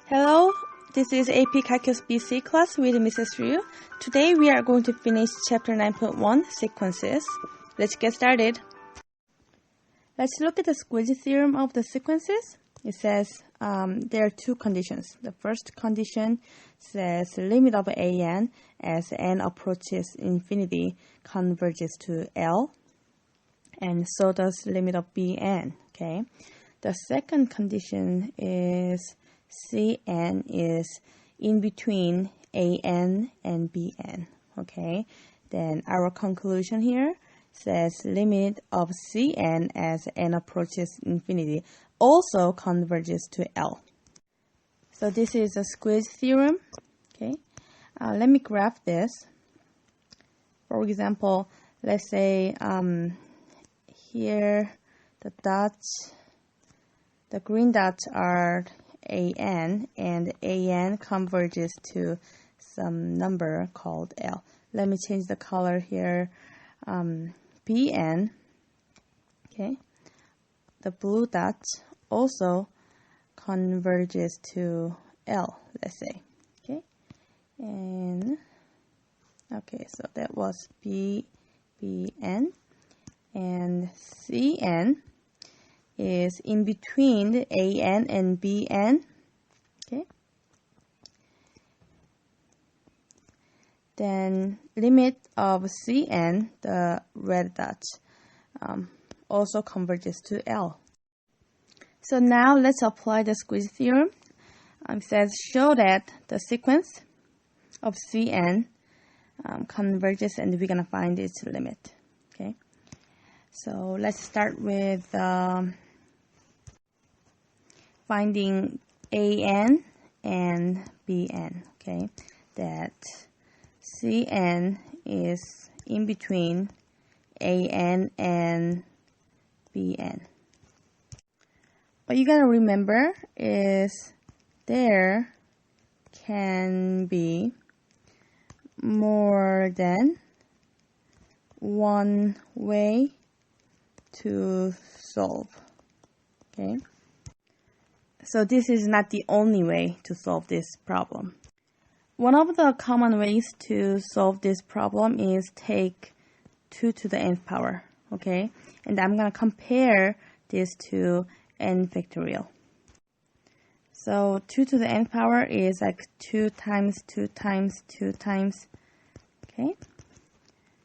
Hello, this is AP Calculus BC class with Mrs. Ryu. Today we are going to finish chapter 9.1, sequences. Let's get started. Let's look at the squeeze theorem of the sequences. It says there are two conditions. The first condition says limit of an as n approaches infinity converges to L, and so does limit of bn. Okay. The second condition is Cn is in between an and bn. Okay, then our conclusion here says limit of Cn as n approaches infinity also converges to L. So this is a squeeze theorem. Okay, let me graph this. For example, let's say here the green dots are an, and an converges to some number called L. Let me change the color here. Bn, okay, the blue dot also converges to L, let's say, okay, and okay, so that was bn, and Cn is in between an and bn. Okay. Then limit of Cn, the red dot, also converges to L. So now let's apply the squeeze theorem. It says show that the sequence of Cn converges, and we're gonna find its limit. Okay. So let's start with finding an and bn. Okay, that Cn is in between an and bn. What you gotta remember is there can be more than one way to solve. Okay, so this is not the only way to solve this problem. One of the common ways to solve this problem is take 2 to the nth power. Okay, and I'm going to compare this to n factorial. So 2 to the nth power is like 2 times 2 times 2 times. Okay,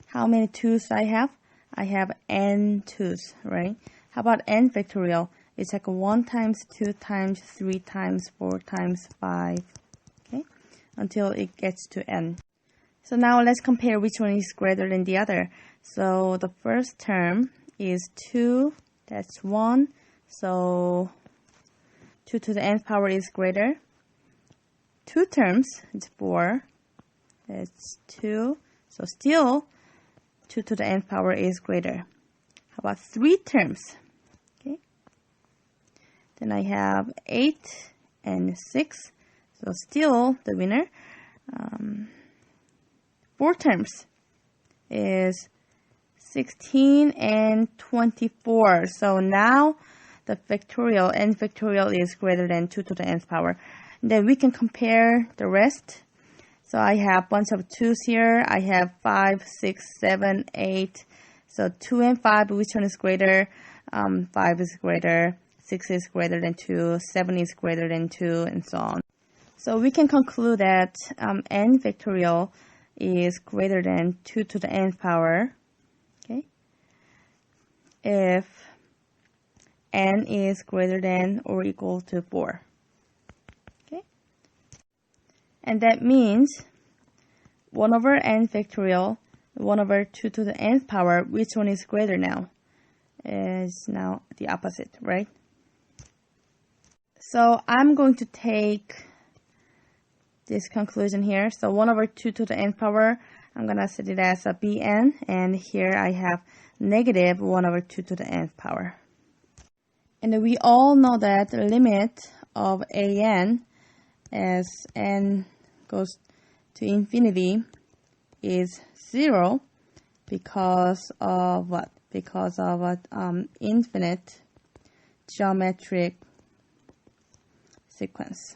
how many 2's I have? I have n 2's, right? How about n factorial? It's like 1 times 2 times 3 times 4 times 5, okay, until it gets to n. So now let's compare which one is greater than the other. So the first term is 2, that's 1, so 2 to the nth power is greater. 2 terms, it's 4, that's 2, so still 2 to the nth power is greater. How about 3 terms? Okay. Then I have 8 and 6. So still the winner. 4 terms is 16 and 24. So now the factorial, n factorial, is greater than 2 to the nth power. And then we can compare the rest. So I have a bunch of 2's here. I have 5, 6, 7, 8. So 2 and 5, which one is greater? 5 is greater, 6 is greater than 2, 7 is greater than 2, and so on. So we can conclude that n factorial is greater than 2 to the nth power, okay, if n is greater than or equal to 4. And that means 1 over n factorial, 1 over 2 to the nth power, which one is greater now? Is now the opposite, right? So I'm going to take this conclusion here. So 1 over 2 to the nth power, I'm going to set it as a bn, and here I have negative 1 over 2 to the nth power. And we all know that the limit of an as n goes to infinity is 0 because of what? Because of infinite geometric sequence.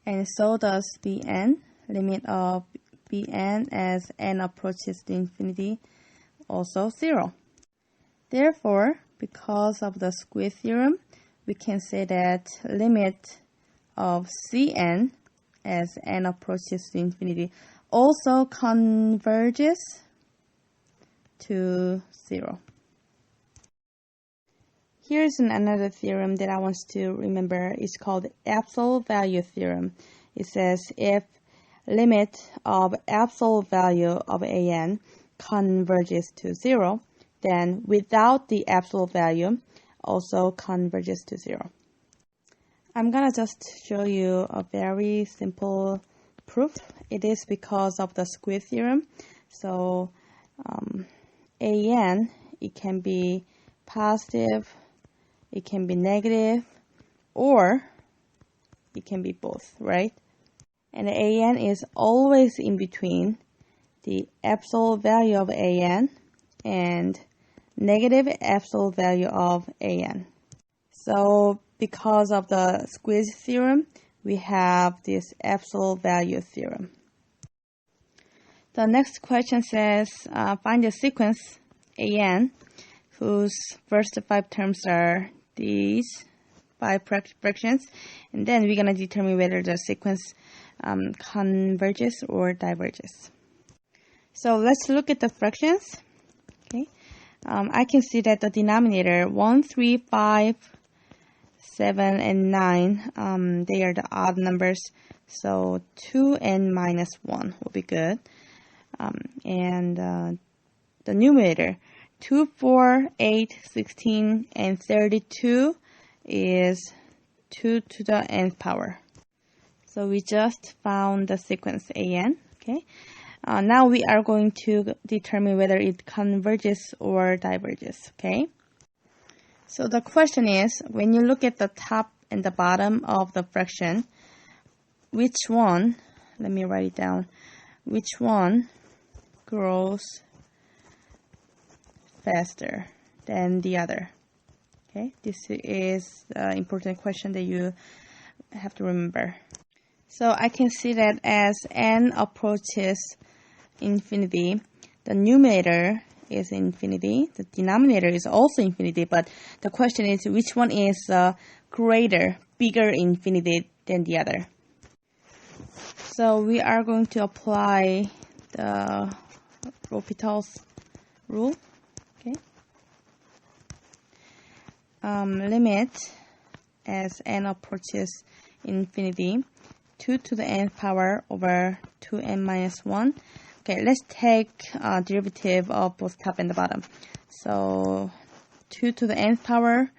and so does Bn. Limit of Bn as n approaches to infinity, also 0. Therefore, because of the squeeze theorem, we can say that limit of Cn as n approaches to infinity also converges to 0. Here's another theorem that I want to remember. It's called absolute value theorem. It says if limit of absolute value of an converges to 0, then without the absolute value also converges to 0. I'm gonna just show you a very simple proof. It is because of the squeeze theorem. So an, it can be positive, it can be negative, or it can be both, right? And an is always in between the absolute value of an and negative absolute value of an. So because of the squeeze theorem, we have this absolute value theorem. The next question says, find the sequence an whose first 5 terms are these 5 fractions, and then we're going to determine whether the sequence converges or diverges. So let's look at the fractions. Okay, I can see that the denominator 1, 3, 5, 7, and 9, they are the odd numbers, so 2 and minus 1 will be good. And the numerator 2, 4, 8, 16, and 32 is 2 to the nth power. So we just found the sequence an. Okay. Now we are going to determine whether it converges or diverges. Okay. So the question is, when you look at the top and the bottom of the fraction, which one, let me write it down, which one grows faster than the other? Okay, this is the important question that you have to remember. So I can see that as n approaches infinity, the numerator is infinity, the denominator is also infinity, but the question is which one is greater, bigger infinity than the other. So we are going to apply the L'Hopital's rule. Okay. Limit as n approaches infinity, 2 to the nth power over 2n minus 1. Okay, let's take derivative of both top and the bottom. So 2 to the nth power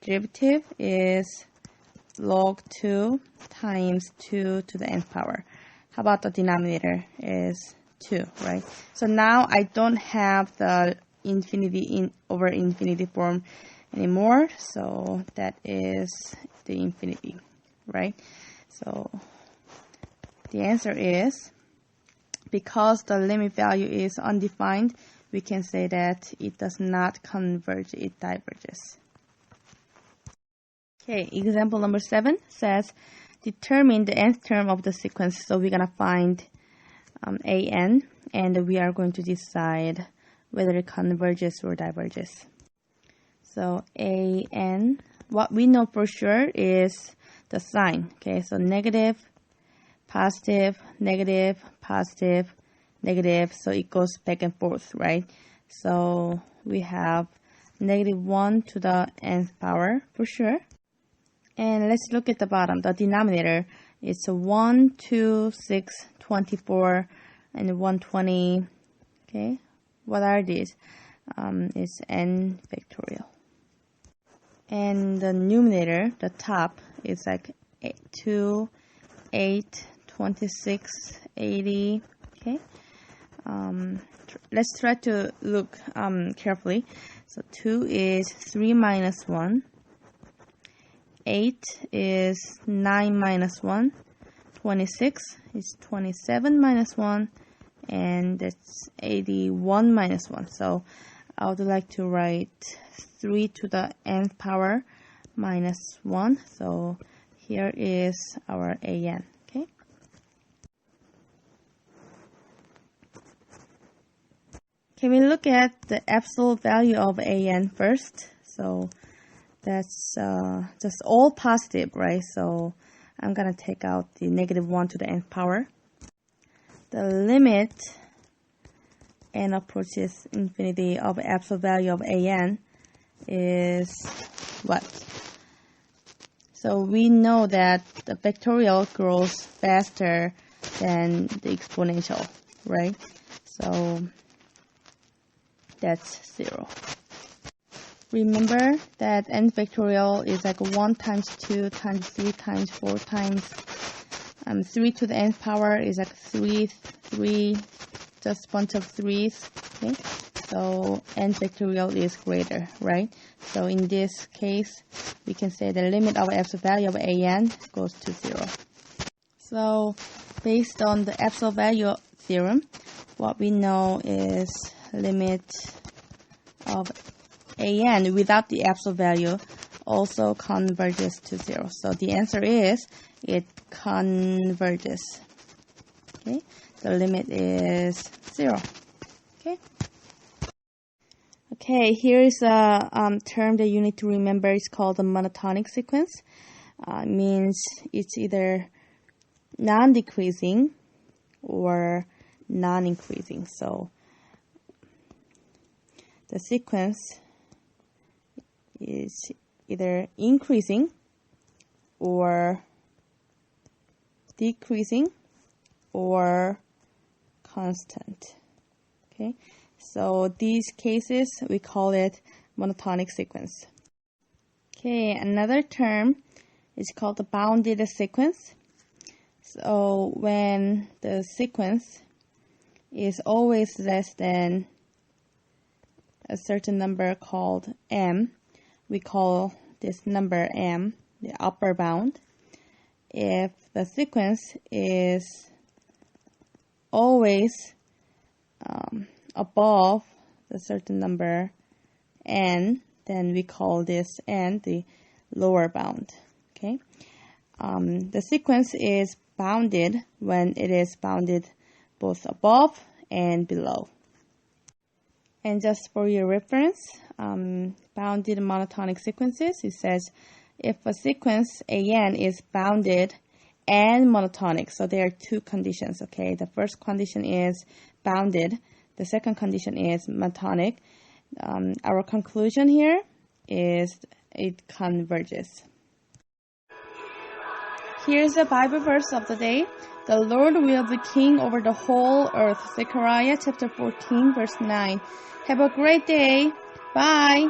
derivative is log 2 times 2 to the nth power. How about the denominator is 2, right? So now I don't have the infinity over infinity form anymore, so that is the infinity, right? So the answer is, because the limit value is undefined, we can say that it does not converge, it diverges. Okay, example number 7 says, determine the nth term of the sequence. So we're going to find an, and we are going to decide whether it converges or diverges. So an, what we know for sure is the sign. Okay, so negative, positive, negative, positive, negative, so it goes back and forth, right? So we have negative 1 to the nth power for sure. And let's look at the bottom. The denominator is 1, 2, 6, 24, and 120. Okay, what are these? It's n factorial. And the numerator, the top, is like 2, 8, 26, 80. Okay. Let's try to look carefully. So 2 is 3 minus 1. 8 is 9 minus 1. 26 is 27 minus 1. And that's 81 minus 1. So I would like to write 3 to the nth power minus 1. So here is our an. Okay. Can we look at the absolute value of an first? So that's just all positive, right? So I'm going to take out the -1 to the nth power. The limit n approaches infinity of absolute value of an is what? So we know that the factorial grows faster than the exponential, right? So that's 0. Remember that n factorial is like 1 times 2 times 3 times 4 times 3 to the nth power is like 3, just a bunch of 3's, okay? So n factorial is greater, right? So in this case, we can say the limit of absolute value of an goes to 0. So based on the absolute value theorem, what we know is limit of an without the absolute value also converges to 0. So the answer is it converges. Okay, the limit is 0. Okay, here is a term that you need to remember. It's called the monotonic sequence. It means it's either non-decreasing or non-increasing. So the sequence is either increasing or decreasing or constant. Okay, so these cases we call it monotonic sequence. Okay, another term is called the bounded sequence. So when the sequence is always less than a certain number called m, we call this number m the upper bound. If the sequence is always above the certain number n, then we call this n the lower bound. Okay, the sequence is bounded when it is bounded both above and below. And just for your reference, bounded monotonic sequences, it says if a sequence an is bounded and monotonic, so there are two conditions, okay? The first condition is bounded, the second condition is monotonic. Our conclusion here is it converges. Here's the Bible verse of the day. The Lord will be king over the whole earth. Zechariah chapter 14 verse 9. Have a great day. Bye.